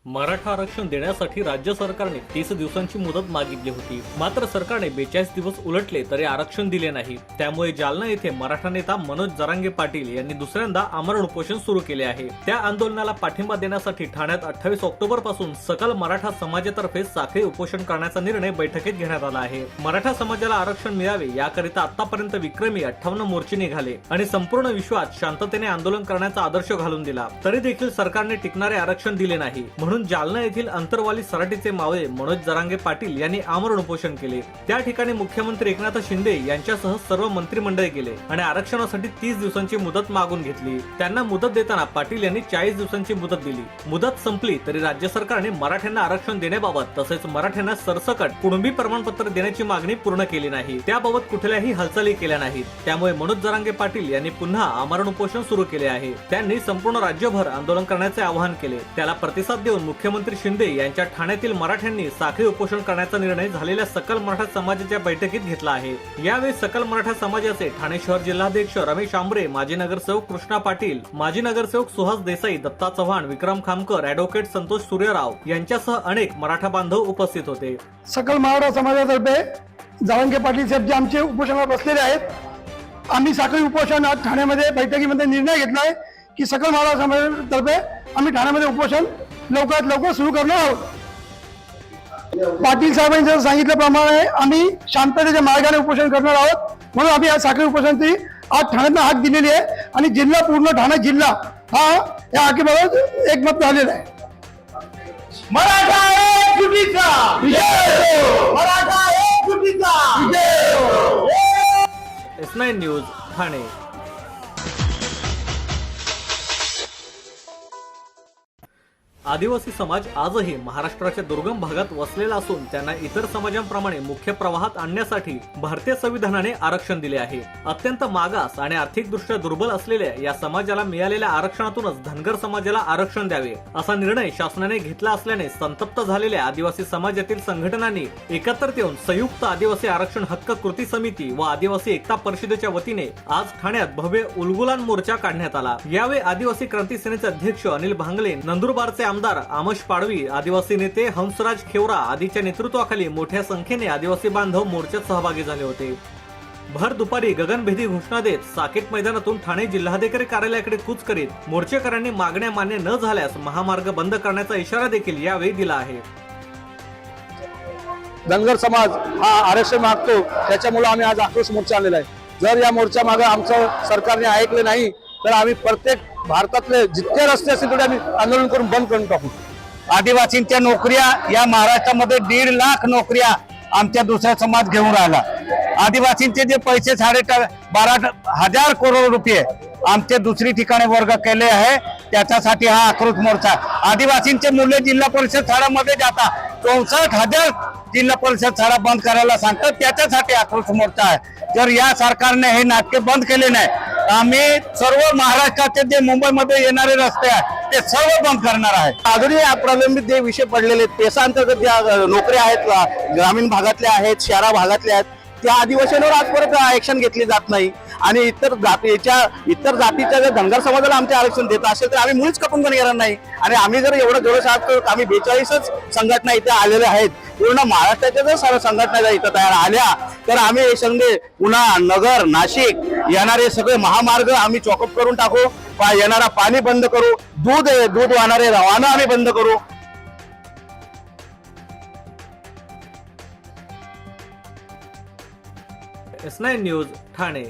मराठा आरक्षण देण्यासाठी राज्य सरकारने 30 दिवसांची मुदत मागितली होती. मात्र सरकारने 42 दिवस उलटले तरी आरक्षण दिले नाही. त्यामुळे जालना येथे मराठा नेता मनोज जरांगे पाटील यांनी दुसऱ्यांदा आमरण उपोषण सुरू केले आहे. त्या आंदोलनाला पाठिंबा देण्यासाठी ठाण्यात 28 ऑक्टोबर पासून सकल मराठा समाजातर्फे साखळी उपोषण करण्याचा निर्णय बैठकीत घेण्यात आला आहे. मराठा समाजाला आरक्षण मिळावे याकरिता आतापर्यंत विक्रमी 58 मोर्चे निघाले आणि संपूर्ण विश्वात शांततेने आंदोलन करण्याचा आदर्श घालून दिला. तरी देखील सरकारने टिकणारे आरक्षण दिले नाही. म्हणून जालना येथील अंतरवाली सराटीचे मावळे मनोज जरांगे पाटील यांनी आमरण उपोषण केले. त्या ठिकाणी मुख्यमंत्री एकनाथ शिंदे यांच्यासह सर्व मंत्रिमंडळ गेले आणि आरक्षणासाठी 30 दिवसांची मुदत मागून घेतली. त्यांना मुदत देताना पाटील यांनी 40 दिवसांची मुदत दिली. मुदत संपली तरी राज्य सरकारने मराठ्यांना आरक्षण देण्याबाबत तसेच मराठ्यांना सरसकट कुणबी प्रमाणपत्र देण्याची मागणी पूर्ण केली नाही. त्याबाबत कुठल्याही हालचाली केल्या नाहीत. त्यामुळे मनोज जरांगे पाटील यांनी पुन्हा आमरण उपोषण सुरू केले आहे. त्यांनी संपूर्ण राज्यभर आंदोलन करण्याचे आवाहन केले. त्याला प्रतिसाद देऊन मुख्यमंत्री शिंदे यांच्या ठाण्यातील मराठ्यांनी साखळी उपोषण करण्याचा निर्णय झालेल्या सकल मराठा समाजाच्या बैठकीत घेतला आहे. यावेळी सकल मराठा समाजाचे ठाणे शहर जिल्हाध्यक्ष रमेश आंबरे, माजी नगरसेवक कृष्णा पाटील, माजी नगरसेवक सुहास देसाई, दत्ता चव्हाण, विक्रम खामकर, ॲडव्होकेट संतोष सूर्यराव यांच्यासह अनेक मराठा बांधव उपस्थित होते. सकल मराठा समाजातर्फे जरांगे पाटील साहेब जे आमचे उपोषणावर बसलेले आहेत, आम्ही साखळी उपोषण आज ठाण्यामध्ये बैठकीमध्ये निर्णय घेतलाय की सकल मराठा समाजातर्फे आम्ही ठाण्यामध्ये उपोषण लवकरात लवकर सुरू करणार आहोत. पाटील साहेबांनी जर सांगितल्याप्रमाणे आम्ही शांततेच्या मार्गाने उपोषण करणार आहोत. म्हणून आम्ही आज साखळी उपोषणाची आज ठाण्यात हाक दिलेली आहे आणि जिल्हा पूर्ण ठाणे जिल्हा हा या हाकेबाबत एकमत झालेला आहे. मराठा एकजुटीचा विजय हो! मराठा एकजुटीचा विजय हो! S9 news Thane. आदिवासी समाज आजही महाराष्ट्राच्या दुर्गम भागात वसलेला असून त्यांना इतर समाजांप्रमाणे मुख्य प्रवाहात आणण्यासाठी भारतीय संविधानाने आरक्षण दिले आहे. अत्यंत मागास आणि आर्थिकदृष्ट्या दुर्बल असलेल्या या समाजाला मिळालेल्या आरक्षणातूनच धनगर समाजाला आरक्षण द्यावे असा निर्णय शासनाने घेतला असल्याने संतप्त झालेल्या आदिवासी समाजातील संघटनांनी एकत्रित येऊन संयुक्त आदिवासी आरक्षण हक्क कृती समिती व आदिवासी एकता परिषदेच्या वतीने आज ठाण्यात भव्य उलगुलान मोर्चा काढण्यात आला. यावेळी आदिवासी क्रांती सेनेचे अध्यक्ष अनिल भांगले, नंदुरबारचे आमदार आमोश पाडवी, आदिवासी नेते हंसराज खेवरा आदीच्या नेतृत्वाखाली मोठ्या संख्येने आदिवासी बांधव मोर्चात सहभागी झाले होते. भर दुपारी गगनभेदी घोषणा देत साकेत मैदानातून ठाणे जिल्हाधिकारी कार्यालयाकडे कूच करीत मोर्चेकऱ्यांनी मागण्या मान्य न झाल्यास महामार्ग बंद करण्याचा इशारा देखील यावेळी दिला आहे. धनगर समाज हा आरक्षण मागतो, त्याच्यामुळे आम्ही आज आक्रोश मोर्चा आणलेला आहे. जर या मोर्चा मागे आमचं सरकारने ऐकले नाही तर आम्ही प्रत्येक भारतातले जितके रस्ते असतील तेवढे आम्ही आंदोलन करून बंद करून टाकू. आदिवासींच्या नोकऱ्या या महाराष्ट्रामध्ये 1.5 लाख नोकऱ्या आमच्या दुसरा समाज घेऊन राहिला. आदिवासींचे जे पैसे 12,500 करोड रुपये आमचे दुसरी ठिकाणी वर्ग केले आहे, त्याच्यासाठी हा आक्रोश मोर्चा. आदिवासींचे मुले जिल्हा परिषद शाळांमध्ये जातात, 64,000 जिल्हा परिषद शाळा बंद करायला सांगतात, त्याच्यासाठी आक्रोश मोर्चा आहे. जर या सरकारने हे नाटके बंद केले नाही, आम्ही सर्व महाराष्ट्राचे जे मुंबईमध्ये येणारे रस्ते आहेत ते सर्व बंद करणार आहे. अजूनही प्रलंबित जे विषय पडलेले पेसा अंतर्गत ज्या नोकऱ्या आहेत, ग्रामीण भागातल्या आहेत, शहरा भागातल्या आहेत, त्या आदिवासींवर आजपर्यंत ऍक्शन घेतली जात नाही. आणि इतर जातीच्या जर धनगर समाजाला आमचे आरक्षण देत असेल तर आम्ही मुळीच खपून पण येणार नाही. आणि आम्ही जर एवढं जोरस आहोत, आम्ही 42च संघटना इथे आलेल्या आहेत. पूर्ण महाराष्ट्राच्या जर सर्व संघटना इथं तयार आल्या तर आम्ही हे सगळे पुन्हा नगर, नाशिक येणारे सगळे महामार्ग आम्ही चॉकअप करून टाकू. येणारा पाणी बंद करू, दूध वाहणारे रवाना आम्ही बंद करू. S9 news Thane.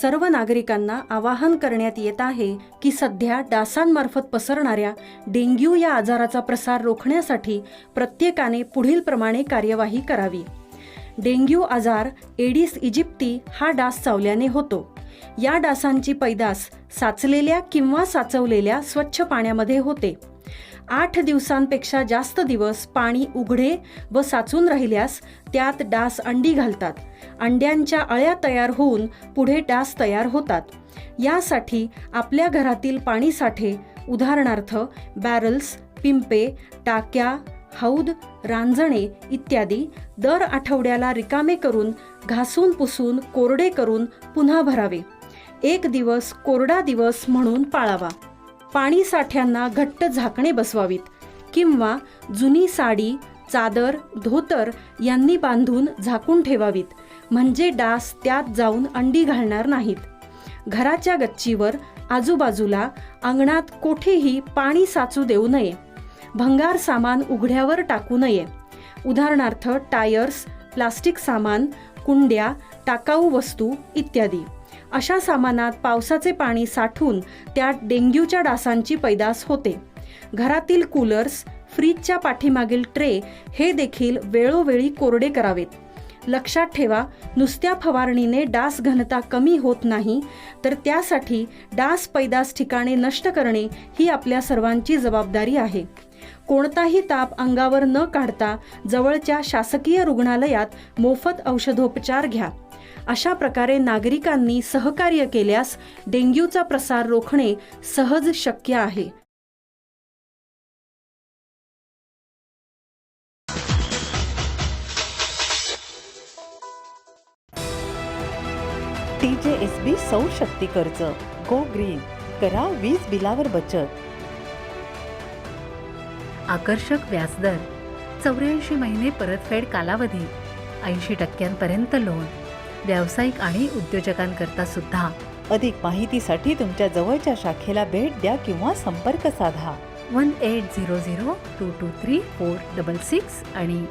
सर्व नागरिकांना आवाहन करण्यात येत आहे की सध्या डासांमार्फत पसरणाऱ्या डेंग्यू या आजाराचा प्रसार रोखण्यासाठी प्रत्येकाने पुढील प्रमाणे कार्यवाही करावी. डेंग्यू आजार एडिस इजिप्ती हा डास चावल्याने होतो. या डासांची पैदास साचलेल्या किंवा साचवलेल्या स्वच्छ पाण्यामध्ये होते. 8 दिवसांपेक्षा जास्त दिवस पाणी उघडे व साचून राहिल्यास त्यात डास अंडी घालतात. अंड्यांच्या अळ्या तयार होऊन पुढे डास तयार होतात. यासाठी आपल्या घरातील पाणी साठे उदाहरणार्थ बॅरल्स, पिंपे, टाक्या, हौद, रांजणे इत्यादी दर आठवड्याला रिकामे करून घासून पुसून कोरडे करून पुन्हा भरावे. 1 दिवस कोरडा दिवस म्हणून पाळावा. पाणी साठ्यांना घट्ट झाकणे बसवावीत किंवा जुनी साडी, चादर, धोतर यांनी बांधून झाकून ठेवावीत, म्हणजे डास त्यात जाऊन अंडी घालणार नाहीत. घराच्या गच्चीवर, आजूबाजूला, अंगणात कोठेही पाणी साचू देऊ नये. भंगार सामान उघड्यावर टाकू नये. उदाहरणार्थ टायर्स, प्लास्टिक सामान, कुंड्या, टाकाऊ वस्तू इत्यादी. अशा सामानात पावसाचे पाणी साठून त्यात डेंग्यूच्या डासांची पैदास होते. घरातील कूलर्स, फ्रीजच्या पाठीमागील ट्रे हे देखील वेळोवेळी कोरडे करावेत. लक्षात ठेवा, नुसत्या फवारणीने डास घनता कमी होत नाही, तर त्यासाठी डास पैदास ठिकाणे नष्ट करणे ही आपल्या सर्वांची जबाबदारी आहे. कोणताही ताप अंगावर न काढता जवळच्या शासकीय रुग्णालयात मोफत औषधोपचार घ्या. अशा प्रकारे नागरिकांनी सहकार्य केल्यास डेंग्यूचा प्रसार रोखणे सहज शक्य आहे. TJSB सौर शक्ती कर्ज. Go green. करा वीज बिलावर बचत. आकर्षक व्याजदर, 84 महिने परतफेड कालावधी, 80% लोन. व्यावसायिक आणि उद्योजकांकरता सुद्धा. अधिक माहितीसाठी तुमच्या जवळच्या शाखेला भेट द्या किंवा संपर्क साधा. 1800-223-466 आणि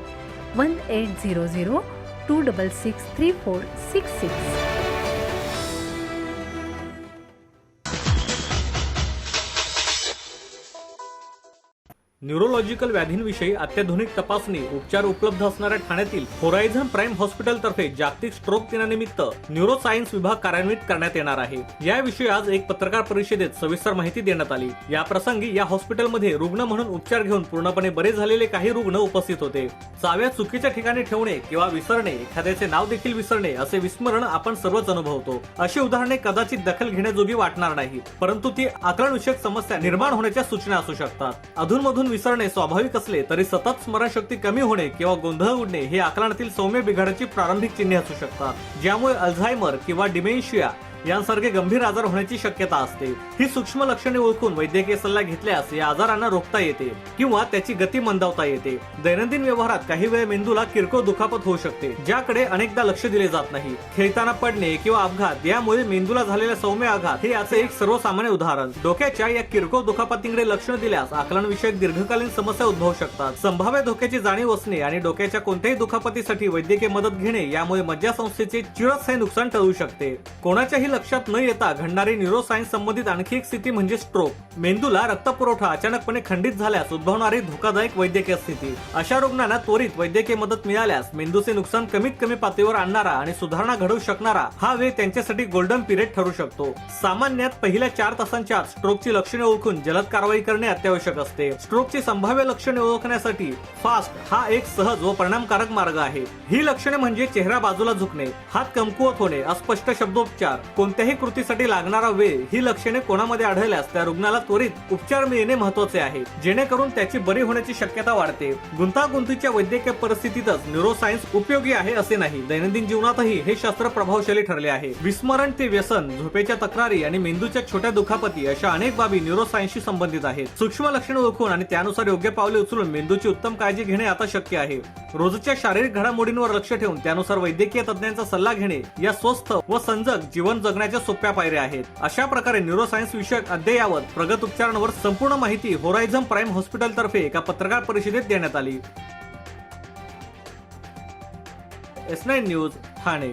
1800-266-3466. न्यूरोलॉजिकल व्याधींविषयी अत्याधुनिक तपासणी उपचार उपलब्ध असणाऱ्या ठाण्यातील होरायझन प्राईम हॉस्पिटल तर्फे जागतिक स्ट्रोक दिनानिमित्त न्यूरोसायन्स विभाग कार्यान्वित करण्यात येणार आहे. याविषयी आज एक पत्रकार परिषदेत सविस्तर माहिती देण्यात आली. या प्रसंगी या हॉस्पिटलमध्ये रुग्ण म्हणून उपचार घेऊन पूर्णपणे बरे झालेले काही रुग्ण उपस्थित होते. चाव्या चुकीच्या ठिकाणी ठेवणे किंवा विसरणे, एखाद्याचे नाव देखील विसरणे असे विस्मरण आपण सर्वच अनुभवतो. अशी उदाहरणे कदाचित दखल घेण्याजोगी वाटणार नाही, परंतु ती आकलनविषयक समस्या निर्माण होण्याच्या सूचना असू शकतात. अधूनमधून विसरणे स्वाभाविक असले तरी सतत स्मरणशक्ती कमी होणे किंवा गोंधळ उडणे हे आकलनातील सौम्य बिघाडाची प्रारंभिक चिन्हे असू शकतात, ज्यामुळे अल्झायमर किंवा डिमेन्शिया यांसारखे गंभीर आजार होण्याची शक्यता असते. ही सूक्ष्म लक्षणे ओळखून वैद्यकीय सल्ला घेतल्यास या आजारांना रोखता येते किंवा त्याची गती मंदावता येते. दैनंदिन व्यवहारात काही वेळ मेंदूला किरकोळ दुखापत होऊ शकते, ज्याकडे अनेकदा लक्ष दिले जात नाही. खेळताना पडणे किंवा अपघात यामुळे मेंदूला झालेला सौम्य आघात हे याचे एक सर्वसामान्य उदाहरण. डोक्याच्या या किरकोळ दुखापतींकडे लक्ष दिल्यास आकलनविषयक दीर्घकालीन समस्या उद्भवू शकतात. संभाव्य धोक्याची जाणीव असणे आणि डोक्याच्या कोणत्याही दुखापतीसाठी वैद्यकीय मदत घेणे यामुळे मज्जासंस्थेचे चिरस्थायी नुकसान टळू शकते. कोणाच्याही लक्षात न येता घडणारी न्यूरोसायन्स संबंधित आणखी एक स्थिती म्हणजे स्ट्रोक. मेंदूला रक्तपुरवठा अचानकपणे खंडित झाल्यास उद्भवणारी धोकादायक वैद्यकीय स्थिती. अशा रुग्णांना त्वरित वैद्यकीय मदत मिळाल्यास मेंदूचे नुकसान कमीत कमी पातळीवर आणणारा आणि सुधारणा घडवू शकणारा हा वेळ त्यांच्यासाठी गोल्डन पिरियड ठरू शकतो. सामान्यात पहिल्या 4 तासांच्या आत स्ट्रोकची लक्षणे ओळखून जलद कारवाई करणे अत्यावश्यक असते. स्ट्रोकची संभाव्य लक्षणे ओळखण्यासाठी फास्ट हा एक सहज व परिणामकारक मार्ग आहे. ही लक्षणे म्हणजे चेहरा बाजूला झुकणे, हात कमकुवत होणे, अस्पष्ट शब्दोच्चार, कोणत्याही कृतीसाठी लागणारा वेळ. ही लक्षणे कोणामध्ये आढळल्यास त्या रुग्णाला त्वरित उपचार मिळणे महत्त्वाचे आहे, जेणेकरून त्याची बरी होण्याची शक्यता वाढते. गुंतागुंतीच्या वैद्यकीय परिस्थितीतच न्यूरोसायन्स उपयोगी आहे असे नाही, दैनंदिन जीवनातही हे शास्त्र प्रभावशाली ठरले आहे. विस्मरण ते व्यसन, झोपेच्या तक्रारी आणि मेंदूच्या छोट्या दुखापती अशा अनेक बाबी न्यूरोसायन्सशी संबंधित आहेत. सूक्ष्म लक्षणे ओळखून आणि त्यानुसार योग्य पावले उचलून मेंदूची उत्तम काळजी घेणे आता शक्य आहे. रोजच्या शारीरिक घडामोडींवर लक्ष ठेवून त्यानुसार वैद्यकीय तज्ञांचा सल्ला घेणे या स्वस्थ व संजग जीवन जगण्याच्या सोप्या पायऱ्या आहेत. अशा प्रकारे न्यूरोसायन्स विषयक अद्ययावत प्रगत उपचारांवर संपूर्ण माहिती होरायझन प्राईम हॉस्पिटल तर्फे एका पत्रकार परिषदेत देण्यात आली. S9 news Thane.